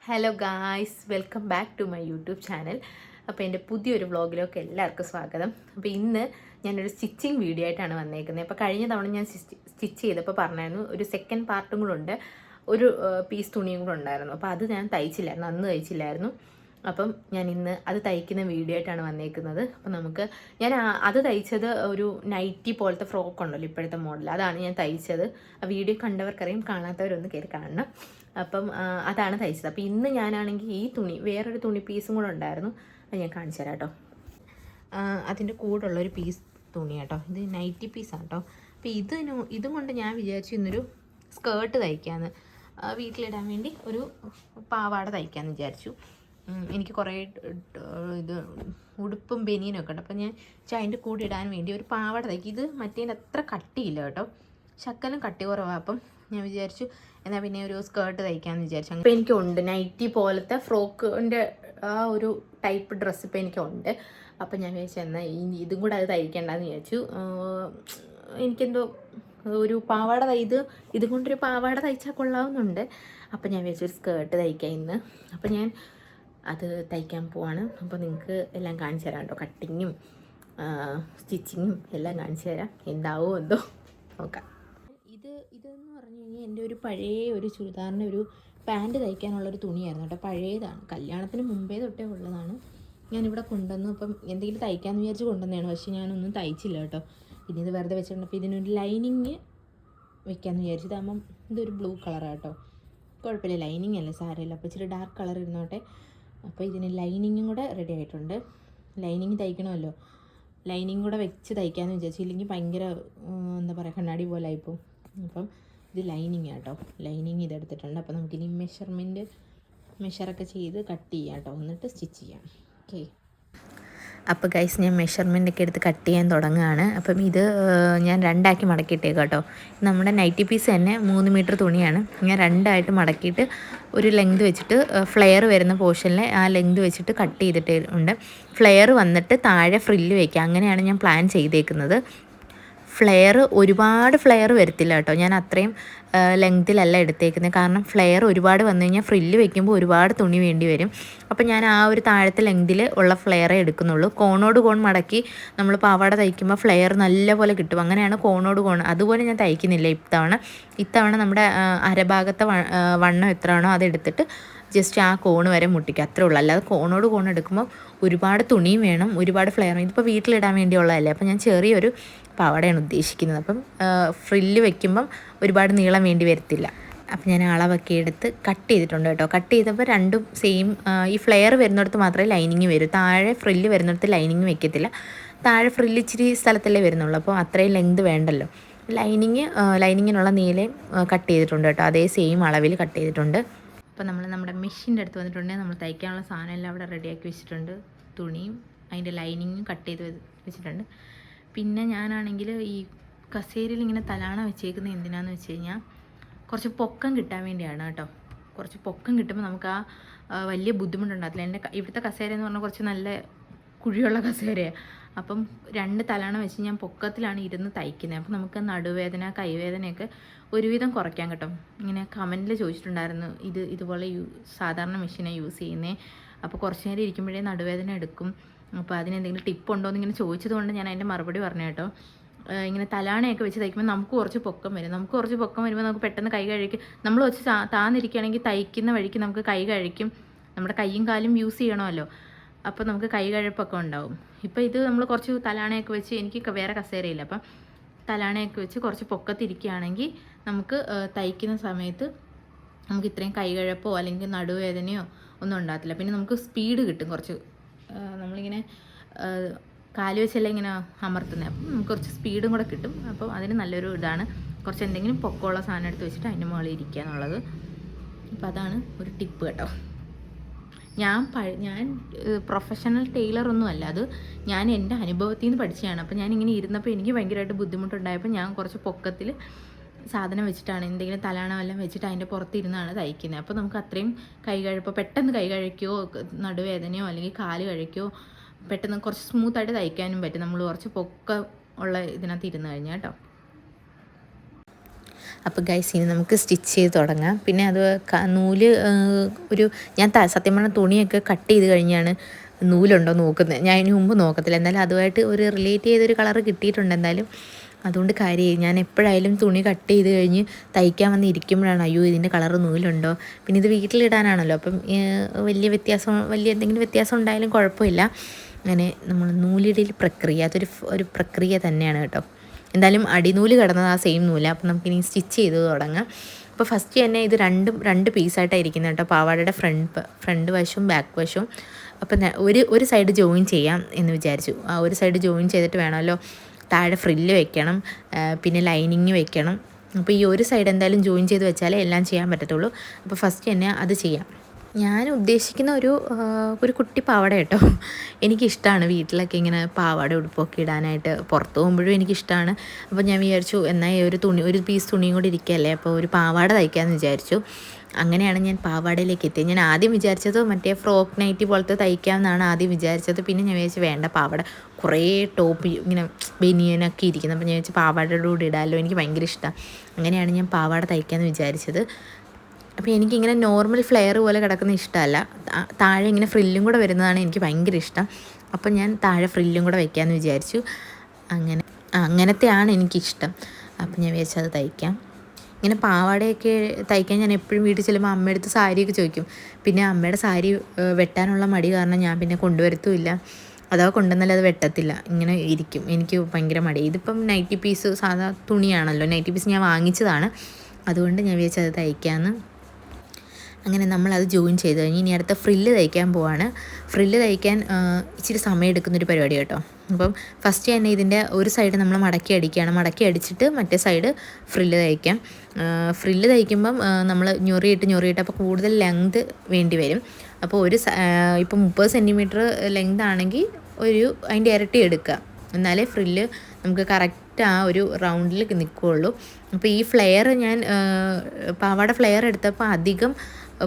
Hello guys, welcome back to my YouTube channel. അപ്പോൾ എൻ്റെ പുതിയൊരു വ്ളോഗിലേക്ക് എല്ലാവർക്കും സ്വാഗതം. അപ്പോൾ ഇന്ന് ഞാനൊരു സ്റ്റിച്ചിങ് വീഡിയോ ആയിട്ടാണ് വന്നേക്കുന്നത്. അപ്പോൾ കഴിഞ്ഞ തവണ ഞാൻ സ്റ്റിച്ച് ചെയ്തപ്പോൾ പറഞ്ഞായിരുന്നു ഒരു സെക്കൻഡ് പാർട്ടും കൂടെ ഉണ്ട്, ഒരു പീസ് തുണിയും കൂടെ ഉണ്ടായിരുന്നു. അപ്പോൾ അത് ഞാൻ തയ്ച്ചില്ലായിരുന്നു, അന്ന് തയ്ച്ചില്ലായിരുന്നു. അപ്പം ഞാൻ ഇന്ന് അത് തയ്ക്കുന്ന വീഡിയോ ആയിട്ടാണ് വന്നേക്കുന്നത്. അപ്പം ഞാൻ അത് തയ്ച്ചത് ഒരു നൈറ്റി പോലത്തെ ഫ്രോക്ക് ഉണ്ടല്ലോ ഇപ്പോഴത്തെ മോഡൽ, അതാണ് ഞാൻ തയ്ച്ചത്. ആ വീഡിയോ കണ്ടവർക്കറിയും, കാണാത്തവരൊന്ന് കയറി കാണണം. അപ്പം അതാണ് തയ്ച്ചത്. അപ്പോൾ ഇന്ന് ഞാനാണെങ്കിൽ ഈ തുണി, വേറൊരു തുണി പീസും കൂടെ ഉണ്ടായിരുന്നു, അത് ഞാൻ കാണിച്ചു തരാം കേട്ടോ. അതിൻ്റെ കൂടെയുള്ളൊരു പീസ് തുണി കേട്ടോ, ഇത് നൈറ്റി പീസാണ് കേട്ടോ. അപ്പോൾ ഇതും കൊണ്ട് ഞാൻ വിചാരിച്ചു ഇന്നൊരു സ്കേർട്ട് തയ്ക്കാമെന്ന്, വീട്ടിലിടാൻ വേണ്ടി ഒരു പാവാട തയ്ക്കാമെന്ന് വിചാരിച്ചു. എനിക്ക് കുറേ ഇത് ഉടുപ്പും ബനിയനൊക്കെ ഉണ്ട്. അപ്പോൾ ഞാൻ അതിൻ്റെ കൂടെ ഇടാൻ വേണ്ടി ഒരു പാവാട തയ്ക്കും. ഇത് മറ്റേതിൻ്റെ അത്ര കട്ടിയില്ല കേട്ടോ, ശക്കലം കട്ടി കുറവാണ്. അപ്പം ഞാൻ വിചാരിച്ചു എന്നാൽ പിന്നെ ഒരു സ്കേർട്ട് തയ്ക്കാമെന്ന് വിചാരിച്ചു. അപ്പോൾ എനിക്കുണ്ട് നൈറ്റി പോലത്തെ ഫ്രോക്കിൻ്റെ ആ ഒരു ടൈപ്പ് ഡ്രസ്സ് ഇപ്പോൾ എനിക്കുണ്ട്. അപ്പം ഞാൻ വിചാരിച്ചു എന്നാൽ ഇതും കൂടെ അത് തയ്ക്കേണ്ടെന്ന് വിചാരിച്ചു. എനിക്കെന്തോ ഒരു പാവാട ഇതും കൊണ്ടൊരു പാവാട തയ്ച്ചാൽ കൊള്ളാവുന്നുണ്ട്. അപ്പം ഞാൻ വിചാരിച്ചു ഒരു സ്കേർട്ട് തയ്ക്കാം ഇന്ന്. അപ്പം ഞാൻ അത് തയ്ക്കാൻ പോവാണ്. അപ്പോൾ നിങ്ങൾക്ക് എല്ലാം കാണിച്ചു തരാം കേട്ടോ, കട്ടിങ്ങും സ്റ്റിച്ചിങ്ങും എല്ലാം കാണിച്ചു തരാം. എന്താവോ എന്തോ നോക്കാം. ഇതെന്ന് പറഞ്ഞു കഴിഞ്ഞാൽ എൻ്റെ ഒരു പഴയ ഒരു ചുരിദാറിൻ്റെ ഒരു പാൻറ്റ് തയ്ക്കാനുള്ളൊരു തുണിയായിരുന്നു കേട്ടോ, പഴയതാണ്, കല്യാണത്തിന് മുമ്പേ തൊട്ടേ ഉള്ളതാണ്. ഞാനിവിടെ കൊണ്ടുവന്നു. അപ്പം എന്തെങ്കിലും തയ്ക്കാമെന്ന് വിചാരിച്ച് കൊണ്ടുവന്നതാണ്, പക്ഷേ ഞാനൊന്നും തയ്ച്ചില്ല കേട്ടോ. പിന്നെ ഇത് വെറുതെ വെച്ചിട്ടുണ്ട്. അപ്പോൾ ഇതിനൊരു ലൈനിങ് വെക്കാമെന്ന് വിചാരിച്ചു. ഇതാകുമ്പം ഇതൊരു ബ്ലൂ കളറാണ് കേട്ടോ, കുഴപ്പമില്ല, ലൈനിങ് അല്ലേ, സാരമില്ല. അപ്പോൾ ഇച്ചിരി ഡാർക്ക് കളർ ഇരുന്നോട്ടെ. അപ്പോൾ ഇതിന് ലൈനിങ്ങും കൂടെ റെഡി ആയിട്ടുണ്ട്. ലൈനിങ് തയ്ക്കണമല്ലോ, ലൈനിങ് കൂടെ വെച്ച് തയ്ക്കാമെന്ന് വിചാരിച്ചു. ഇല്ലെങ്കിൽ ഭയങ്കര എന്താ പറയുക, കണ്ണാടി പോലെ ആയിപ്പോൾ. അപ്പം ഇത് ലൈനിങ് കേട്ടോ, ലൈനിങ് ഇതെടുത്തിട്ടുണ്ട്. അപ്പോൾ നമുക്കിനി മെഷറൊക്കെ ചെയ്ത് കട്ട് ചെയ്യാം കേട്ടോ, എന്നിട്ട് സ്റ്റിച്ച് ചെയ്യാം. ഓക്കെ. അപ്പോൾ ഗൈസ്, ഞാൻ മെഷർമെൻ്റൊക്കെ എടുത്ത് കട്ട് ചെയ്യാൻ തുടങ്ങുകയാണ്. അപ്പം ഇത് ഞാൻ രണ്ടാക്കി മടക്കിയിട്ടേക്കാം കേട്ടോ. നമ്മുടെ നൈറ്റി പീസ് തന്നെ 3 മീറ്റർ തുണിയാണ്. ഞാൻ രണ്ടായിട്ട് മടക്കിയിട്ട് ഒരു ലെങ്ത് വെച്ചിട്ട് ഫ്ലെയർ വരുന്ന പോർഷനിൽ ആ ലെങ്ത് വെച്ചിട്ട് കട്ട് ചെയ്തിട്ടുണ്ട്. ഫ്ലെയർ വന്നിട്ട് താഴെ ഫ്രില്ല് വയ്ക്കുക, അങ്ങനെയാണ് ഞാൻ പ്ലാൻ ചെയ്തേക്കുന്നത്. ഒരുപാട് ഫ്ലെയർ വരത്തില്ല കേട്ടോ, ഞാൻ അത്രയും ലെങ്തിലല്ല എടുത്തേക്കുന്നത്. കാരണം ഫ്ലെയർ ഒരുപാട് വന്നു കഴിഞ്ഞാൽ ഫ്രില്ല് വെക്കുമ്പോൾ ഒരുപാട് തുണി വേണ്ടി വരും. അപ്പോൾ ഞാൻ ആ ഒരു താഴത്തെ ലെങ്തിൽ ഉള്ള ഫ്ലെയറേ എടുക്കുന്നുള്ളൂ. കോണോട് കോൺ മടക്കി നമ്മൾ പാവാട തയ്ക്കുമ്പോൾ ഫ്ലെയർ നല്ലപോലെ കിട്ടും, അങ്ങനെയാണ് കോണോട് കോൺ. അതുപോലെ ഞാൻ തയ്ക്കുന്നില്ല ഇത്തവണ നമ്മുടെ അരഭാഗത്തെ വണ്ണം എത്രയാണോ അതെടുത്തിട്ട് ജസ്റ്റ് ആ കോണ് വരെ മുട്ടിക്കുക, അത്രേ ഉള്ളൂ. അല്ലാതെ കോണോട് കോൺ എടുക്കുമ്പോൾ ഒരുപാട് തുണിയും വേണം, ഒരുപാട് ഫ്ലെയർ. ഇതിപ്പോൾ വീട്ടിലിടാൻ വേണ്ടിയുള്ളതല്ലേ. അപ്പോൾ ഞാൻ ചെറിയൊരു പാവാടയാണ് ഉദ്ദേശിക്കുന്നത്. അപ്പം ഫ്രില്ല് വെക്കുമ്പം ഒരുപാട് നീളം വേണ്ടി വരത്തില്ല. അപ്പം ഞാൻ അളവൊക്കെ എടുത്ത് കട്ട് ചെയ്തിട്ടുണ്ട് കേട്ടോ. കട്ട് ചെയ്തപ്പോൾ രണ്ടും സെയിം. ഈ ഫ്ലെയർ വരുന്നിടത്ത് മാത്രമേ ലൈനിങ് വരൂ, താഴെ ഫ്രില്ല് വരുന്നിടത്ത് ലൈനിങ് വെക്കത്തില്ല. താഴെ ഫ്രില്ല് ഇച്ചിരി സ്ഥലത്തല്ലേ വരുന്നുള്ളൂ, അപ്പോൾ അത്രയും ലെങ്ത് വേണ്ടല്ലോ. ലൈനിങ്ങിനുള്ള നീലയും കട്ട് ചെയ്തിട്ടുണ്ട് കേട്ടോ, അതേ സെയിം അളവിൽ കട്ട് ചെയ്തിട്ടുണ്ട്. അപ്പോൾ നമ്മുടെ മെഷീൻ്റെ അടുത്ത് വന്നിട്ടുണ്ടെങ്കിൽ നമ്മൾ തയ്ക്കാനുള്ള സാധനം എല്ലാം അവിടെ റെഡിയാക്കി വെച്ചിട്ടുണ്ട്. തുണിയും അതിൻ്റെ ലൈനിങ്ങും കട്ട് ചെയ്ത് വെച്ചിട്ടുണ്ട്. പിന്നെ ഞാനാണെങ്കിൽ ഈ കസേരയിൽ ഇങ്ങനെ തലാണ വെച്ചേക്കുന്നത് എന്തിനാന്ന് വെച്ച് കഴിഞ്ഞാൽ കുറച്ച് പൊക്കം കിട്ടാൻ വേണ്ടിയാണ് കേട്ടോ. കുറച്ച് പൊക്കം കിട്ടുമ്പോൾ നമുക്ക് ആ വലിയ ബുദ്ധിമുട്ടുണ്ടാകത്തില്ല. എൻ്റെ ഇവിടുത്തെ കസേര എന്ന് പറഞ്ഞാൽ കുറച്ച് നല്ല കുഴിയുള്ള കസേരയാണ്. അപ്പം 2 തലാണ വെച്ച് ഞാൻ പൊക്കത്തിലാണ് ഇരുന്ന് തയ്ക്കുന്നത്. അപ്പം നമുക്ക് നടുവേദന, കൈവേദനയൊക്കെ ഒരുവിധം കുറയ്ക്കാൻ കേട്ടോ. ഇങ്ങനെ കമൻറ്റിൽ ചോദിച്ചിട്ടുണ്ടായിരുന്നു, ഇതുപോലെ സാധാരണ മെഷീനാണ് യൂസ് ചെയ്യുന്നത്, അപ്പോൾ കുറച്ച് നേരം ഇരിക്കുമ്പോഴേ നടുവേദന എടുക്കും, അപ്പോൾ അതിനെന്തെങ്കിലും ടിപ്പ് ഉണ്ടോ എന്നിങ്ങനെ ചോദിച്ചത് കൊണ്ട് ഞാൻ അതിൻ്റെ മറുപടി പറഞ്ഞു കേട്ടോ. ഇങ്ങനെ തലാണയൊക്കെ വെച്ച് തയ്ക്കുമ്പോൾ നമുക്ക് കുറച്ച് പൊക്കം വരും. നമുക്ക് പെട്ടെന്ന് കൈ കഴിക്കും. നമ്മൾ വെച്ച് താന്നിരിക്കുകയാണെങ്കിൽ തയ്ക്കുന്ന വഴിക്ക് നമുക്ക് കൈ കഴിക്കും, നമ്മുടെ കൈയും കാലും യൂസ് ചെയ്യണമല്ലോ, അപ്പോൾ നമുക്ക് കൈ കഴപ്പൊക്കെ ഉണ്ടാവും. ഇപ്പോൾ ഇത് നമ്മൾ കുറച്ച് തലാണയൊക്കെ വെച്ച്, എനിക്ക് വേറെ കസേരയില്ല, അപ്പം തലാണയൊക്കെ വെച്ച് കുറച്ച് പൊക്കത്തിരിക്കുകയാണെങ്കിൽ നമുക്ക് തയ്ക്കുന്ന സമയത്ത് നമുക്ക് ഇത്രയും കൈ കഴപ്പോ അല്ലെങ്കിൽ നടുവേദനയോ ഒന്നും ഉണ്ടാകത്തില്ല. പിന്നെ നമുക്ക് സ്പീഡ് കിട്ടും കുറച്ച്. നമ്മളിങ്ങനെ കാല് വെച്ചെല്ലാം ഇങ്ങനെ അമർത്തുന്നത്, അപ്പം നമുക്ക് കുറച്ച് സ്പീഡും കൂടെ കിട്ടും. അപ്പോൾ അതിന് നല്ലൊരു ഇതാണ്, കുറച്ച് എന്തെങ്കിലും പൊക്കമുള്ള സാധനം എടുത്ത് വെച്ചിട്ട് അതിൻ്റെ മുകളിൽ ഇരിക്കുക എന്നുള്ളത്. അപ്പോൾ അതാണ് ഒരു ടിപ്പ് കേട്ടോ. ഞാൻ പ്രൊഫഷണൽ ടൈലറൊന്നും അല്ല, അത് ഞാൻ എൻ്റെ അനുഭവത്തിൽ നിന്ന് പഠിച്ചതാണ്. അപ്പോൾ ഞാനിങ്ങനെ ഇരുന്നപ്പോൾ എനിക്ക് ഭയങ്കരമായിട്ട് ബുദ്ധിമുട്ടുണ്ടായപ്പോൾ ഞാൻ കുറച്ച് പൊക്കത്തിൽ സാധനം വെച്ചിട്ടാണ്, എന്തെങ്കിലും തലാണ വല്ലതും വെച്ചിട്ട് അതിൻ്റെ പുറത്തിരുന്നാണ് തയ്ക്കുന്നത്. അപ്പോൾ നമുക്ക് അത്രയും പെട്ടെന്ന് കൈ കഴിക്കുകയോ നടുവേദനയോ അല്ലെങ്കിൽ കാല് കഴിക്കുകയോ പെട്ടെന്ന് കുറച്ച് സ്മൂത്തായിട്ട് തയ്ക്കാനും പറ്റും, നമ്മൾ കുറച്ച് പൊക്കം ഉള്ള ഇതിനകത്ത് ഇരുന്ന് കഴിഞ്ഞാൽ കേട്ടോ. അപ്പോൾ ഗൈസ് ഇനി നമുക്ക് സ്റ്റിച്ച് ചെയ്ത് തുടങ്ങാം. പിന്നെ അത് നൂല് ഞാൻ സത്യം പറഞ്ഞാൽ തുണിയൊക്കെ കട്ട് ചെയ്ത് കഴിഞ്ഞാണ് നൂലുണ്ടോ നോക്കുന്നത്. ഞാൻ ഇതിന് മുമ്പ് നോക്കത്തില്ല. എന്നാലും അതുമായിട്ട് ഒരു റിലേറ്റ് ചെയ്തൊരു കളറ് കിട്ടിയിട്ടുണ്ട് എന്തായാലും. അതുകൊണ്ട് കാര്യമായി ഞാൻ എപ്പോഴായാലും തുണി കട്ട് ചെയ്ത് കഴിഞ്ഞ് തയ്ക്കാൻ വന്ന് ഇരിക്കുമ്പോഴാണ് അയ്യോ ഇതിൻ്റെ കളറ് നൂലുണ്ടോ. പിന്നെ ഇത് വീട്ടിലിടാനാണല്ലോ, അപ്പം വലിയ എന്തെങ്കിലും വ്യത്യാസം ഉണ്ടായാലും കുഴപ്പമില്ല. അങ്ങനെ നമ്മൾ നൂലിടൽ പ്രക്രിയ ഒരു പ്രക്രിയ തന്നെയാണ് കേട്ടോ. എന്തായാലും അടിനൂല് കിടന്നത് ആ സെയിം നൂല. അപ്പം നമുക്കിനി സ്റ്റിച്ച് ചെയ്ത് തുടങ്ങാം. അപ്പോൾ ഫസ്റ്റ് തന്നെ ഇത് രണ്ട് പീസായിട്ടാണ് ഇരിക്കുന്നത് കേട്ടോ. പാവാടയുടെ ഫ്രണ്ട് വശവും ബാക്ക് വശവും. അപ്പം ഒരു സൈഡ് ജോയിൻ ചെയ്യാം എന്ന് വിചാരിച്ചു. ആ ഒരു സൈഡ് ജോയിൻ ചെയ്തിട്ട് വേണമല്ലോ താഴെ ഫ്രില്ല് വെക്കണം, പിന്നെ ലൈനിങ് വെക്കണം. അപ്പോൾ ഈ ഒരു സൈഡ് എന്തായാലും ജോയിൻ ചെയ്ത് വെച്ചാലേ എല്ലാം ചെയ്യാൻ പറ്റത്തുള്ളൂ. അപ്പോൾ ഫസ്റ്റ് തന്നെ അത് ചെയ്യാം. ഞാൻ ഉദ്ദേശിക്കുന്ന ഒരു കുട്ടി പാവാട കേട്ടോ. എനിക്കിഷ്ടമാണ് വീട്ടിലൊക്കെ ഇങ്ങനെ പാവാട ഉടുപ്പൊക്കെ ഇടാനായിട്ട്. പുറത്ത് പോകുമ്പോഴും എനിക്കിഷ്ടമാണ്. അപ്പോൾ ഞാൻ വിചാരിച്ചു എന്നാൽ ഒരു പീസ് തുണിയും കൂടി ഇരിക്കുകയല്ലേ, അപ്പോൾ ഒരു പാവാട തയ്ക്കാമെന്ന് വിചാരിച്ചു. അങ്ങനെയാണ് ഞാൻ പാവാടയിലേക്ക് എത്തിയത്. ഞാൻ ആദ്യം വിചാരിച്ചത് മറ്റേ ഫ്രോക്ക് നൈറ്റി പോലത്തെ തയ്ക്കാമെന്നാണ് ആദ്യം വിചാരിച്ചത്. പിന്നെ ഞാൻ വിചാരിച്ചു വേണ്ട, പാവാട കുറേ ടോപ്പ് ഇങ്ങനെ ബനിയനൊക്കെ ഇരിക്കുന്നത്. അപ്പോൾ ഞാൻ വിചാരിച്ചു പാവാടയുടെ കൂടെ ഇടാമല്ലോ, എനിക്ക് ഭയങ്കര ഇഷ്ടമാണ്. അങ്ങനെയാണ് ഞാൻ പാവാട തയ്ക്കാമെന്ന് വിചാരിച്ചത്. അപ്പോൾ എനിക്കിങ്ങനെ നോർമൽ ഫ്ലെയർ പോലെ കിടക്കുന്ന ഇഷ്ടമല്ല, താഴെ ഇങ്ങനെ ഫ്രില്ലും കൂടെ വരുന്നതാണ് എനിക്ക് ഭയങ്കര ഇഷ്ടം. അപ്പം ഞാൻ താഴെ ഫ്രില്ലും കൂടെ വയ്ക്കാമെന്ന് വിചാരിച്ചു. അങ്ങനത്തെയാണ് എനിക്കിഷ്ടം. അപ്പം ഞാൻ വിചാരിച്ചു അത് തയ്ക്കാം. ഇങ്ങനെ പാവാടയൊക്കെ തയ്ക്കാൻ ഞാൻ എപ്പോഴും വീട്ടിൽ ചെല്ലുമ്പോൾ അമ്മയടുത്ത് സാരിയൊക്കെ ചോദിക്കും. പിന്നെ അമ്മയുടെ സാരി വെട്ടാനുള്ള മടി കാരണം ഞാൻ പിന്നെ കൊണ്ടുവരത്തുമില്ല. അഥവാ കൊണ്ടുവന്നാലും അത് വെട്ടത്തില്ല, ഇങ്ങനെ ഇരിക്കും. എനിക്ക് ഭയങ്കര മടി. ഇതിപ്പം നൈറ്റി പീസ് സാധാ തുണിയാണല്ലോ, നൈറ്റി പീസ് ഞാൻ വാങ്ങിച്ചതാണ്. അതുകൊണ്ട് ഞാൻ വിചാരിച്ചത് തയ്ക്കാമെന്ന്. അങ്ങനെ നമ്മളത് ജോയിൻ ചെയ്ത് കഴിഞ്ഞ് ഇനി അടുത്ത ഫ്രില്ല് തയ്ക്കാൻ പോവാണ്. ഫ്രില്ല് തയ്ക്കാൻ ഇച്ചിരി സമയം എടുക്കുന്നൊരു പരിപാടി കേട്ടോ. അപ്പം ഫസ്റ്റ് തന്നെ ഇതിൻ്റെ ഒരു സൈഡ് നമ്മൾ മടക്കി അടിക്കുകയാണ്. മടക്കി അടിച്ചിട്ട് മറ്റേ സൈഡ് ഫ്രില്ല് തയ്ക്കാം. ഫ്രില്ല് തയ്ക്കുമ്പം നമ്മൾ ഞൊറിയിട്ട് അപ്പോൾ കൂടുതൽ ലെങ്ത് വേണ്ടി വരും. അപ്പോൾ ഇപ്പം 30 സെൻറ്റിമീറ്റർ ലെങ്ത് ആണെങ്കിൽ അതിൻ്റെ ഇരട്ടി എടുക്കുക, എന്നാലേ ഫ്രില്ല് നമുക്ക് കറക്റ്റ് ആ ഒരു റൗണ്ടിൽ നിൽക്കുകയുള്ളൂ. അപ്പോൾ ഈ ഫ്ലെയർ ഞാൻ പാവാട ഫ്ലെയർ എടുത്തപ്പോൾ അധികം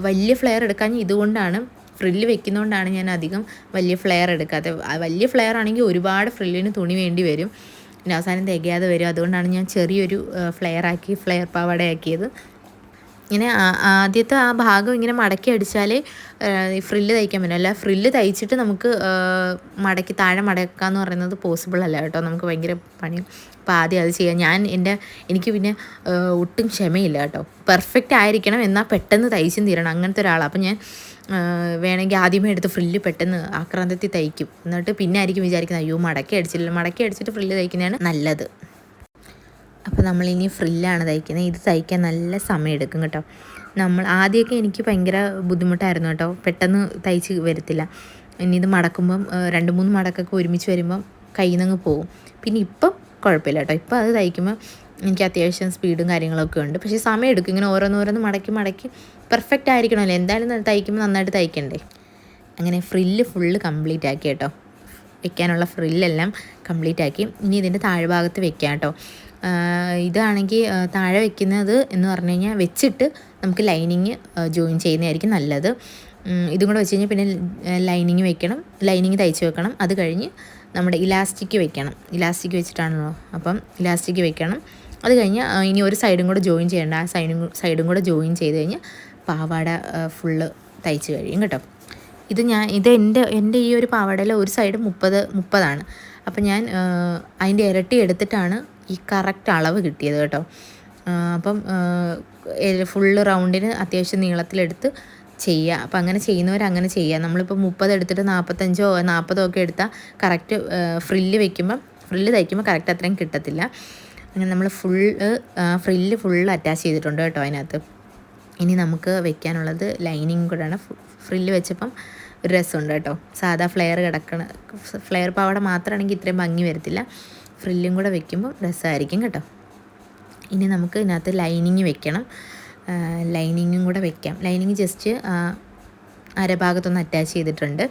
വലിയ ഫ്ലെയർ എടുക്കാൻ ഇതുകൊണ്ടാണ്, ഫ്രില്ല് വെക്കുന്നതുകൊണ്ടാണ് ഞാൻ അധികം വലിയ ഫ്ലെയർ എടുക്കാത്തത്. വലിയ ഫ്ലെയർ ആണെങ്കിൽ ഒരുപാട് ഫ്രില്ലിന് തുണി വേണ്ടി വരും, പിന്നെ അവസാനം തികയാതെ വരും. അതുകൊണ്ടാണ് ഞാൻ ചെറിയൊരു ഫ്ലെയർ പാവാടയാക്കിയത്. ഇങ്ങനെ ആദ്യത്തെ ആ ഭാഗം ഇങ്ങനെ മടക്കി അടിച്ചാലേ ഫ്രില്ല് തയ്ക്കാൻ പറ്റും. അല്ല ഫ്രില്ല് തയ്ച്ചിട്ട് നമുക്ക് താഴെ മടക്കാമെന്ന് പറയുന്നത് പോസിബിൾ അല്ല കേട്ടോ, നമുക്ക് ഭയങ്കര പണി. അപ്പോൾ ആദ്യം അത് ചെയ്യാം. എനിക്ക് പിന്നെ ഒട്ടും ക്ഷമയില്ല കേട്ടോ. പെർഫെക്റ്റ് ആയിരിക്കണം, എന്നാൽ പെട്ടെന്ന് തയ്ച്ചും തീരണം, അങ്ങനത്തെ ഒരാളാണ്. അപ്പോൾ ഞാൻ വേണമെങ്കിൽ ആദ്യമേ എടുത്ത് ഫ്രില്ല് പെട്ടെന്ന് ആക്രാന്തത്തിൽ തയ്ക്കും. എന്നിട്ട് പിന്നെ ആയിരിക്കും വിചാരിക്കുന്നത് അയ്യോ മടക്കി അടിച്ചിട്ട് ഫ്രില്ല് തയ്ക്കുന്നതാണ് നല്ലത്. അപ്പോൾ നമ്മളിനി ഫ്രില്ലാണ് തയ്ക്കുന്നത്. ഇത് തയ്ക്കാൻ നല്ല സമയം എടുക്കും കേട്ടോ. ആദ്യമൊക്കെ എനിക്ക് ഭയങ്കര ബുദ്ധിമുട്ടായിരുന്നു കേട്ടോ, പെട്ടെന്ന് തയ്ച്ച് വരത്തില്ല. ഇനി ഇത് മടക്കുമ്പം 2-3 മടക്കൊക്കെ ഒരുമിച്ച് വരുമ്പം കയ്യിൽ നിന്ന് പോകും. പിന്നെ ഇപ്പം കുഴപ്പമില്ല കേട്ടോ, ഇപ്പം അത് തയ്ക്കുമ്പോൾ എനിക്ക് അത്യാവശ്യം സ്പീഡും കാര്യങ്ങളൊക്കെ ഉണ്ട്. പക്ഷേ സമയം എടുക്കും, ഇങ്ങനെ ഓരോന്നോരോന്ന് മടക്കി പെർഫെക്റ്റ് ആയിരിക്കണമല്ലോ, എന്തായാലും തയ്ക്കുമ്പോൾ നന്നായിട്ട് തയ്ക്കണ്ടേ. അങ്ങനെ ഫ്രില്ല് ഫുള്ള് കംപ്ലീറ്റ് ആക്കി കേട്ടോ, വെക്കാനുള്ള ഫ്രില്ലെല്ലാം കംപ്ലീറ്റ് ആക്കി. ഇനി ഇതിൻ്റെ താഴ്ഭാഗത്ത് വെക്കാം കേട്ടോ. ഇതാണെങ്കിൽ താഴെ വെക്കുന്നത് എന്ന് പറഞ്ഞു കഴിഞ്ഞാൽ വെച്ചിട്ട് നമുക്ക് ലൈനിങ് ജോയിൻ ചെയ്യുന്നതായിരിക്കും നല്ലത്. ഇതും കൂടെ വെച്ച് കഴിഞ്ഞാൽ പിന്നെ ലൈനിങ് തയ്ച്ച് വെക്കണം. അത് കഴിഞ്ഞ് നമ്മുടെ ഇലാസ്റ്റിക് വെക്കണം. ഇലാസ്റ്റിക് വെച്ചിട്ടാണല്ലോ, അപ്പം ഇലാസ്റ്റിക് വെക്കണം. അത് കഴിഞ്ഞ് ഇനി ഒരു സൈഡും കൂടെ ജോയിൻ ചെയ്യേണ്ട, ആ സൈഡും കൂടെ ജോയിൻ ചെയ്ത് കഴിഞ്ഞ് പാവാട ഫുള്ള് തയ്ച്ച് കഴിയും കേട്ടോ. ഇത് എൻ്റെ ഈ ഒരു പാവാടയിൽ ഒരു സൈഡ് 30 അപ്പം ഞാൻ അതിൻ്റെ ഇരട്ടി എടുത്തിട്ടാണ് ഈ കറക്റ്റ് അളവ് കിട്ടിയത് കേട്ടോ. അപ്പം ഫുള്ള് റൗണ്ടിന് അത്യാവശ്യം നീളത്തിലെടുത്ത് ചെയ്യുക. അപ്പം അങ്ങനെ ചെയ്യുന്നവരങ്ങനെ ചെയ്യുക. നമ്മളിപ്പോൾ 30 എടുത്തിട്ട് 45 40 ഒക്കെ എടുത്താൽ കറക്റ്റ് ഫ്രില്ല് തയ്ക്കുമ്പോൾ കറക്റ്റ് അത്രയും കിട്ടത്തില്ല. അങ്ങനെ നമ്മൾ ഫ്രില്ല് ഫുള്ള് അറ്റാച്ച് ചെയ്തിട്ടുണ്ട് കേട്ടോ അതിനകത്ത്. ഇനി നമുക്ക് വെക്കാനുള്ളത് ലൈനിങ് കൂടെയാണ്. ഫ്രില്ല് വെച്ചപ്പം ഒരു രസമുണ്ട് കേട്ടോ. സാധാ ഫ്ലെയർ പാവാട മാത്രമാണെങ്കിൽ ഇത്രയും ഭംഗി വരത്തില്ല, ഫ്രില്ലും കൂടെ വെക്കുമ്പോൾ രസമായിരിക്കും കേട്ടോ. ഇനി നമുക്ക് ഇതിനകത്ത് ലൈനിങ് വെക്കണം. ലൈനിങ്ങും കൂടെ വെക്കാം. ലൈനിങ് ജസ്റ്റ് അരഭാഗത്തൊന്ന് അറ്റാച്ച് ചെയ്തിട്ടുണ്ട്.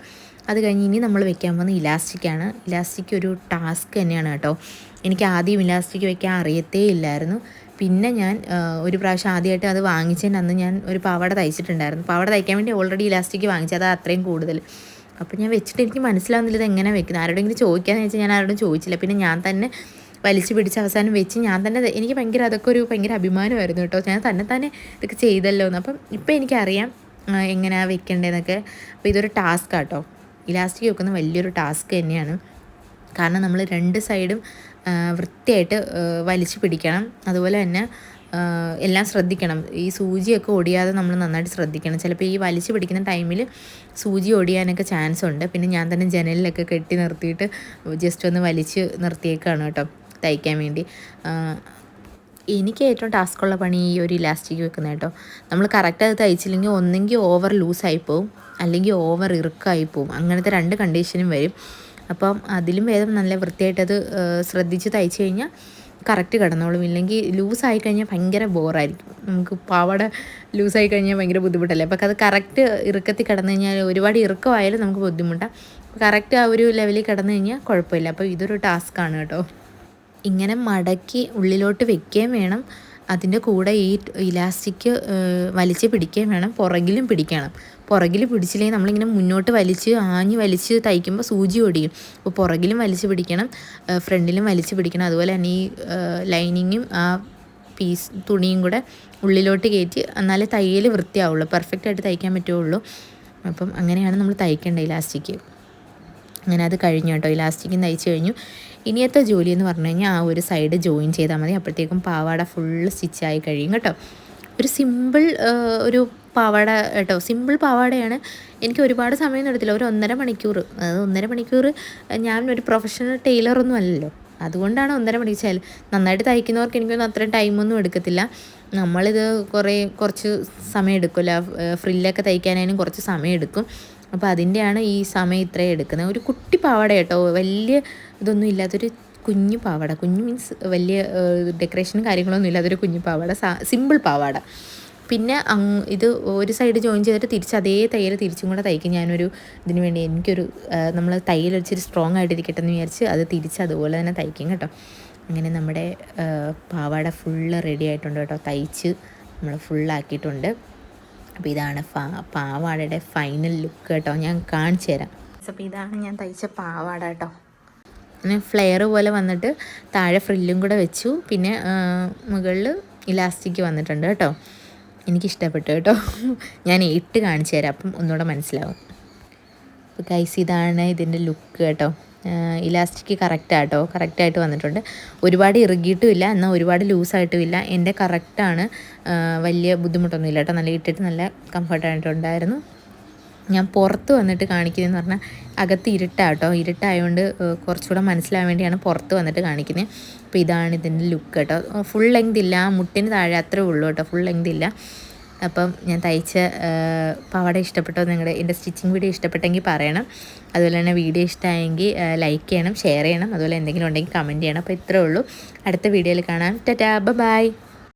അത് കഴിഞ്ഞ് ഇനി നമ്മൾ വെക്കാൻ പോകുന്ന ഇലാസ്റ്റിക്കാണ്. ഇലാസ്റ്റിക് ഒരു ടാസ്ക് തന്നെയാണ് കേട്ടോ. എനിക്ക് ആദ്യം ഇലാസ്റ്റിക് വെക്കാൻ അറിയത്തേ ഇല്ലായിരുന്നു. പിന്നെ ഞാൻ ഒരു പ്രാവശ്യം ആദ്യമായിട്ട് അത് വാങ്ങിച്ചതിന് അന്ന് ഞാൻ ഒരു പാവാട തയ്ച്ചിട്ടുണ്ടായിരുന്നു. പാവാട തയ്ക്കാൻ വേണ്ടി ഓൾറെഡി ഇലാസ്റ്റിക് വാങ്ങിച്ചത്, അത് അത്രയും കൂടുതൽ. അപ്പോൾ ഞാൻ വെച്ചിട്ട് എനിക്ക് മനസ്സിലാവുന്നില്ല ഇത് എങ്ങനെ വെക്കുന്നത്. ആരോടെങ്കിലും ചോദിക്കാമെന്ന് വെച്ചാൽ ഞാൻ ആരോടും ചോദിച്ചില്ല. പിന്നെ ഞാൻ തന്നെ വലിച്ചു പിടിച്ച് അവസാനം വെച്ച് ഞാൻ തന്നെ എനിക്ക് ഭയങ്കര അതൊക്കെ ഒരു ഭയങ്കര അഭിമാനമായിരുന്നു കേട്ടോ. ഞാൻ തന്നെ ഇതൊക്കെ ചെയ്തല്ലോ എന്ന്. അപ്പം ഇപ്പം എനിക്കറിയാം എങ്ങനെയാണ് വെക്കേണ്ടതെന്നൊക്കെ. അപ്പോൾ ഇതൊരു ടാസ്ക് കേട്ടോ. ഇലാസ്റ്റിക് വെക്കുന്ന വലിയൊരു ടാസ്ക് തന്നെയാണ്. കാരണം നമ്മൾ രണ്ട് സൈഡും വൃത്തിയായിട്ട് വലിച്ചു പിടിക്കണം. അതുപോലെ തന്നെ എല്ലാം ശ്രദ്ധിക്കണം. ഈ സൂചിയൊക്കെ ഒടിയാതെ നമ്മൾ നന്നായിട്ട് ശ്രദ്ധിക്കണം. ചിലപ്പോൾ ഈ വലിച്ചു പിടിക്കുന്ന ടൈമിൽ സൂചി ഒടിയാനൊക്കെ ചാൻസ് ഉണ്ട്. പിന്നെ ഞാൻ തന്നെ ജനലിലൊക്കെ കെട്ടി നിർത്തിയിട്ട് ജസ്റ്റ് ഒന്ന് വലിച്ച് നിർത്തിയേക്കാണ് കേട്ടോ തയ്ക്കാൻ വേണ്ടി. എനിക്ക് ഏറ്റവും ടാസ്ക്കുള്ള പണി ഈ ഒരു ഇലാസ്റ്റിക് വെക്കുന്നത് കേട്ടോ. നമ്മൾ കറക്റ്റ് അത് തയ്ച്ചില്ലെങ്കിൽ ഒന്നെങ്കിൽ ഓവർ ലൂസായി പോവും, അല്ലെങ്കിൽ ഓവർ ഇറുക്കമായി പോവും. അങ്ങനത്തെ രണ്ട് കണ്ടീഷനും വരും. അപ്പം അതിലും ഭേദം നല്ല വൃത്തിയായിട്ടത് ശ്രദ്ധിച്ച് തയ്ച്ചു കഴിഞ്ഞാൽ കറക്റ്റ് കിടന്നോളും. ഇല്ലെങ്കിൽ ലൂസായി കഴിഞ്ഞാൽ ഭയങ്കര ബോറായിരിക്കും. നമുക്ക് പാവാട ലൂസായി കഴിഞ്ഞാൽ ഭയങ്കര ബുദ്ധിമുട്ടല്ലേ. അപ്പോൾ അത് കറക്റ്റ് ഇറുക്കത്തിൽ കിടന്നു കഴിഞ്ഞാൽ ഒരുപാട് ഇറുക്കമായാലും നമുക്ക് ബുദ്ധിമുട്ടാണ്. കറക്റ്റ് ആ ഒരു ലെവലിൽ കിടന്നു കഴിഞ്ഞാൽ കുഴപ്പമില്ല. അപ്പോൾ ഇതൊരു ടാസ്ക്കാണ് കേട്ടോ. ഇങ്ങനെ മടക്കി ഉള്ളിലോട്ട് വെക്കുകയും വേണം, അതിൻ്റെ കൂടെ ഈ ഇലാസ്റ്റിക് വലിച്ച് പിടിക്കുകയും വേണം, പുറകിലും പിടിക്കണം. പുറകിൽ പിടിച്ചില്ലെങ്കിൽ നമ്മളിങ്ങനെ മുന്നോട്ട് ആഞ്ഞ് വലിച്ച് തയ്ക്കുമ്പോൾ സൂചി ഒടിയും. അപ്പോൾ പുറകിലും വലിച്ച് പിടിക്കണം, ഫ്രണ്ടിലും വലിച്ച് പിടിക്കണം. അതുപോലെ തന്നെ ഈ ലൈനിങ്ങും ആ തുണിയും കൂടെ ഉള്ളിലോട്ട് കയറ്റി, എന്നാലേ തയ്യൽ വൃത്തിയാവുള്ളൂ, പെർഫെക്റ്റായിട്ട് തയ്ക്കാൻ പറ്റുള്ളൂ. അപ്പം അങ്ങനെയാണ് നമ്മൾ തയ്ക്കേണ്ടത് ഇലാസ്റ്റിക്. അങ്ങനെ അത് കഴിഞ്ഞു കേട്ടോ. ഇലാസ്റ്റിക്കും തയ്ച്ച് കഴിഞ്ഞു. ഇനിയത്തെ ജോലി എന്ന് പറഞ്ഞു കഴിഞ്ഞാൽ ആ ഒരു സൈഡ് ജോയിൻ ചെയ്താൽ മതി. അപ്പോഴത്തേക്കും പാവാട ഫുള്ള് സ്റ്റിച്ചായി കഴിയും കേട്ടോ. ഒരു സിമ്പിൾ ഒരു പാവാട കേട്ടോ. സിമ്പിൾ പാവാടയാണ്. എനിക്ക് ഒരുപാട് സമയം എടുത്തില്ല, ഒരു 1.5 മണിക്കൂർ. അത് 1.5 മണിക്കൂർ. ഞാൻ ഒരു പ്രൊഫഷണൽ ടൈലറൊന്നും അല്ലല്ലോ, അതുകൊണ്ടാണ് 1.5 മണിക്കൂർ. നന്നായിട്ട് തയ്ക്കുന്നവർക്ക് എനിക്കൊന്നും അത്രയും ടൈമൊന്നും എടുക്കത്തില്ല. നമ്മളിത് കുറച്ച് സമയം എടുക്കുമല്ലോ. ഫ്രില്ലൊക്കെ തയ്ക്കാനായാലും കുറച്ച് സമയം എടുക്കും. അപ്പോൾ അതിൻ്റെയാണ് ഈ സമയം ഇത്രയും എടുക്കുന്നത്. ഒരു കുട്ടി പാവാട കേട്ടോ, വലിയ ഇതൊന്നും ഇല്ലാത്തൊരു കുഞ്ഞു പാവാട. കുഞ്ഞു മീൻസ് വലിയ ഡെക്കറേഷനും കാര്യങ്ങളൊന്നും ഇല്ലാത്തൊരു കുഞ്ഞു പാവാട, സിമ്പിൾ പാവാട. പിന്നെ ഇത് ഒരു സൈഡ് ജോയിൻ ചെയ്തിട്ട് തിരിച്ച് അതേ തയ്യൽ തിരിച്ചും കൂടെ തയ്ക്കും. ഞാനൊരു ഇതിന് വേണ്ടി എനിക്കൊരു നമ്മൾ തയ്യൽ വെച്ചിട്ട് സ്ട്രോങ് ആയിട്ടിരിക്കട്ടെ എന്ന് വിചാരിച്ച് അത് തിരിച്ച് അതുപോലെ തന്നെ തയ്ക്കും കേട്ടോ. അങ്ങനെ നമ്മുടെ പാവാട ഫുള്ള് റെഡി ആയിട്ടുണ്ട് കേട്ടോ. തയ്ച്ച് നമ്മൾ ഫുള്ളാക്കിയിട്ടുണ്ട്. അപ്പോൾ ഇതാണ് പാവാടയുടെ ഫൈനൽ ലുക്ക് കേട്ടോ. ഞാൻ കാണിച്ചു തരാം. അപ്പോൾ ഇതാണ് ഞാൻ തയ്ച്ച പാവാട കേട്ടോ. അങ്ങനെ ഫ്ലെയർ പോലെ വന്നിട്ട് താഴെ ഫ്രില്ലും കൂടെ വെച്ചു. പിന്നെ മുകളിൽ ഇലാസ്റ്റിക് വന്നിട്ടുണ്ട് കേട്ടോ. എനിക്കിഷ്ടപ്പെട്ടു കേട്ടോ. ഞാൻ ഇട്ട് കാണിച്ചു തരാം, അപ്പം ഒന്നുകൂടെ മനസ്സിലാവും. അപ്പോൾ ഗൈസ് ഇതാണ് ഇതിൻ്റെ ലുക്ക് കേട്ടോ. ഇലാസ്റ്റിക് കറക്റ്റാട്ടോ, കറക്റ്റായിട്ട് വന്നിട്ടുണ്ട്. ഒരുപാട് ഇറുകിയിട്ടുമില്ല, എന്നാൽ ഒരുപാട് ലൂസായിട്ടുമില്ല. എൻ്റെ കറക്റ്റാണ്, വലിയ ബുദ്ധിമുട്ടൊന്നുമില്ല കേട്ടോ. നല്ല ഇട്ടിട്ട് നല്ല കംഫർട്ടായിട്ടുണ്ടായിരുന്നു. ഞാൻ പുറത്ത് വന്നിട്ട് കാണിക്കുന്നതെന്ന് പറഞ്ഞാൽ അകത്ത് ഇരുട്ടാട്ടോ. ഇരുട്ടായതുകൊണ്ട് കുറച്ചുകൂടെ മനസ്സിലാവാൻ വേണ്ടിയാണ് പുറത്ത് വന്നിട്ട് കാണിക്കുന്നത്. അപ്പോൾ ഇതാണ് ഇതിൻ്റെ ലുക്ക് കേട്ടോ. ഫുൾ ലെങ്ത് ഇല്ല, മുട്ടിന് താഴെ അത്രേ ഉള്ളൂ കേട്ടോ, ഫുൾ ലെങ്ത് ഇല്ല. അപ്പം ഞാൻ തയ്ച്ച പാവാട ഇഷ്ടപ്പെട്ടോ? എൻ്റെ സ്റ്റിച്ചിങ് വീഡിയോ ഇഷ്ടപ്പെട്ടെങ്കിൽ പറയണം. അതുപോലെ തന്നെ വീഡിയോ ഇഷ്ടമായെങ്കിൽ ലൈക്ക് ചെയ്യണം, ഷെയർ ചെയ്യണം. അതുപോലെ എന്തെങ്കിലും ഉണ്ടെങ്കിൽ കമൻറ്റ് ചെയ്യണം. അപ്പോൾ ഇത്രേ ഉള്ളൂ. അടുത്ത വീഡിയോയിൽ കാണാം. ടാറ്റാ, ബൈ.